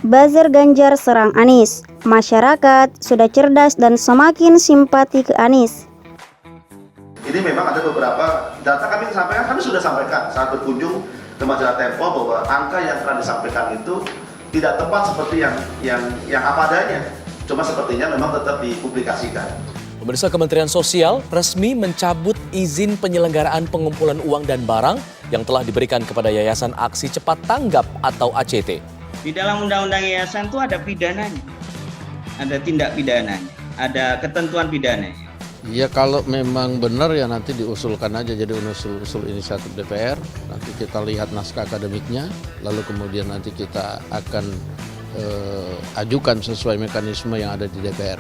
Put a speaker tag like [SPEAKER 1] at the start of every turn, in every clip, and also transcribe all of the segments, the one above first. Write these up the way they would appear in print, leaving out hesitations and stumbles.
[SPEAKER 1] Buzzer Ganjar serang Anies. Masyarakat sudah cerdas dan semakin simpati ke Anies.
[SPEAKER 2] Ini memang ada beberapa data kami sudah sampaikan saat berkunjung ke majalah Tempo bahwa angka yang telah disampaikan itu tidak tepat seperti yang apa adanya. Cuma sepertinya memang tetap dipublikasikan.
[SPEAKER 3] Pemirsa, Kementerian Sosial resmi mencabut izin penyelenggaraan pengumpulan uang dan barang yang telah diberikan kepada Yayasan Aksi Cepat Tanggap atau ACT.
[SPEAKER 4] Di dalam Undang-Undang Yayasan itu ada pidananya, ada tindak pidananya, ada ketentuan pidananya.
[SPEAKER 5] Ya kalau memang benar ya nanti diusulkan aja jadi usul inisiatif DPR. Nanti kita lihat naskah akademiknya, lalu kemudian nanti kita akan ajukan sesuai mekanisme yang ada di DPR.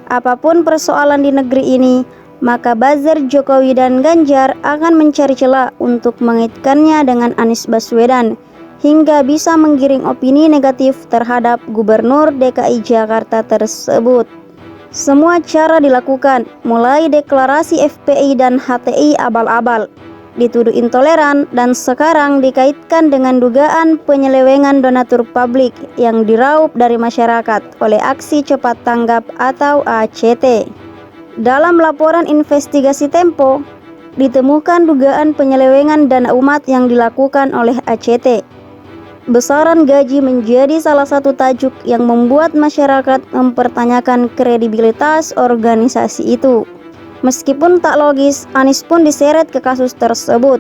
[SPEAKER 1] Apapun persoalan di negeri ini, maka buzzer Jokowi dan Ganjar akan mencari celah untuk mengaitkannya dengan Anies Baswedan, hingga bisa menggiring opini negatif terhadap Gubernur DKI Jakarta tersebut. Semua cara dilakukan, mulai deklarasi FPI dan HTI abal-abal, dituduh intoleran, dan sekarang dikaitkan dengan dugaan penyelewengan donatur publik yang diraup dari masyarakat oleh Aksi Cepat Tanggap atau ACT. Dalam laporan investigasi Tempo, ditemukan dugaan penyelewengan dana umat yang dilakukan oleh ACT. Besaran gaji menjadi salah satu tajuk yang membuat masyarakat mempertanyakan kredibilitas organisasi itu. Meskipun tak logis, Anies pun diseret ke kasus tersebut.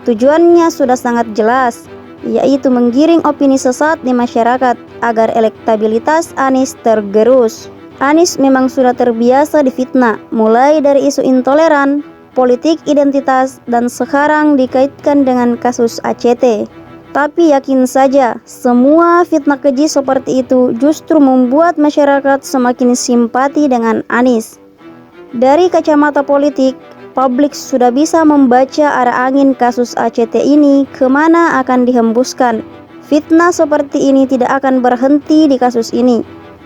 [SPEAKER 1] Tujuannya sudah sangat jelas, yaitu menggiring opini sesat di masyarakat agar elektabilitas Anies tergerus. Anies memang sudah terbiasa difitnah, mulai dari isu intoleran, politik identitas, dan sekarang dikaitkan dengan kasus ACT. Tapi yakin saja, semua fitnah keji seperti itu justru membuat masyarakat semakin simpati dengan Anies. Dari kacamata politik, publik sudah bisa membaca arah angin kasus ACT ini kemana akan dihembuskan. Fitnah seperti ini tidak akan berhenti di kasus ini.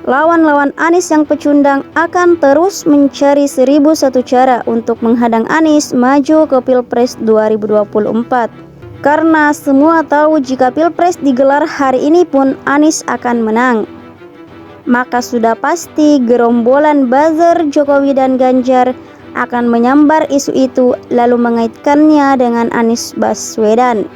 [SPEAKER 1] Lawan-lawan Anies yang pecundang akan terus mencari 1001 cara untuk menghadang Anies maju ke Pilpres 2024. Karena semua tahu jika Pilpres digelar hari ini pun Anies akan menang. Maka sudah pasti gerombolan buzzer Jokowi dan Ganjar akan menyambar isu itu lalu mengaitkannya dengan Anies Baswedan.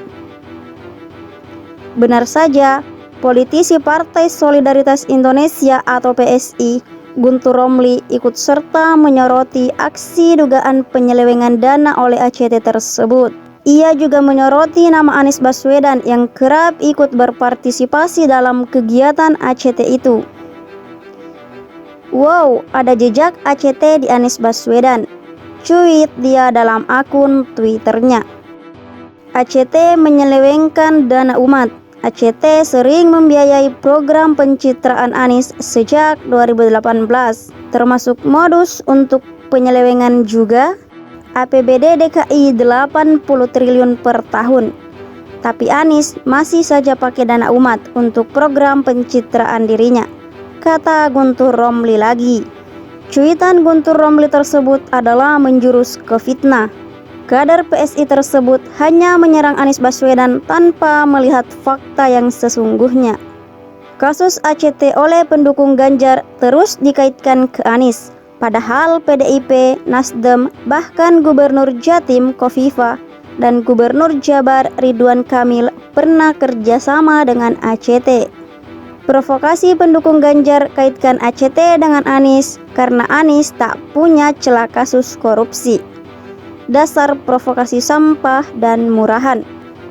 [SPEAKER 1] Benar saja, politisi Partai Solidaritas Indonesia atau PSI, Guntur Romli ikut serta menyoroti aksi dugaan penyelewengan dana oleh ACT tersebut. Ia juga menyoroti nama Anies Baswedan yang kerap ikut berpartisipasi dalam kegiatan ACT itu. Wow, ada jejak ACT di Anies Baswedan, cuit dia dalam akun Twitternya. ACT menyelewengkan dana umat. ACT sering membiayai program pencitraan Anies sejak 2018, termasuk modus untuk penyelewengan juga. APBD DKI 80 triliun per tahun. Tapi Anies masih saja pakai dana umat untuk program pencitraan dirinya, kata Guntur Romli lagi. Cuitan Guntur Romli tersebut adalah menjurus ke fitnah. Kader PSI tersebut hanya menyerang Anies Baswedan tanpa melihat fakta yang sesungguhnya. Kasus ACT oleh pendukung Ganjar terus dikaitkan ke Anies. Padahal PDIP, Nasdem, bahkan Gubernur Jatim Kofifa dan Gubernur Jabar Ridwan Kamil pernah kerjasama dengan ACT. Provokasi pendukung Ganjar kaitkan ACT dengan Anies karena Anies tak punya celah kasus korupsi. Dasar provokasi sampah dan murahan.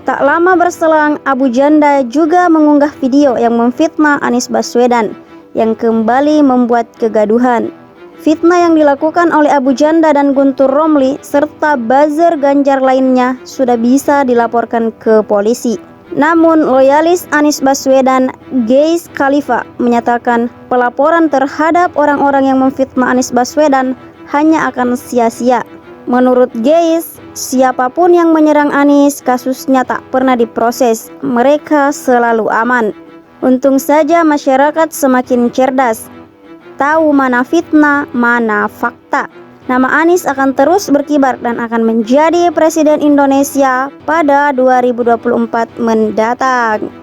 [SPEAKER 1] Tak lama berselang, Abu Janda juga mengunggah video yang memfitnah Anies Baswedan yang kembali membuat kegaduhan. Fitnah yang dilakukan oleh Abu Janda dan Guntur Romli serta buzzer Ganjar lainnya sudah bisa dilaporkan ke polisi. Namun loyalis Anies Baswedan, Geis Khalifa, menyatakan pelaporan terhadap orang-orang yang memfitnah Anies Baswedan hanya akan sia-sia. Menurut Geis, siapapun yang menyerang Anies kasusnya tak pernah diproses, mereka selalu aman. Untung saja masyarakat semakin cerdas, tahu mana fitnah, mana fakta. nama Anies akan terus berkibar dan akan menjadi Presiden Indonesia pada 2024 mendatang.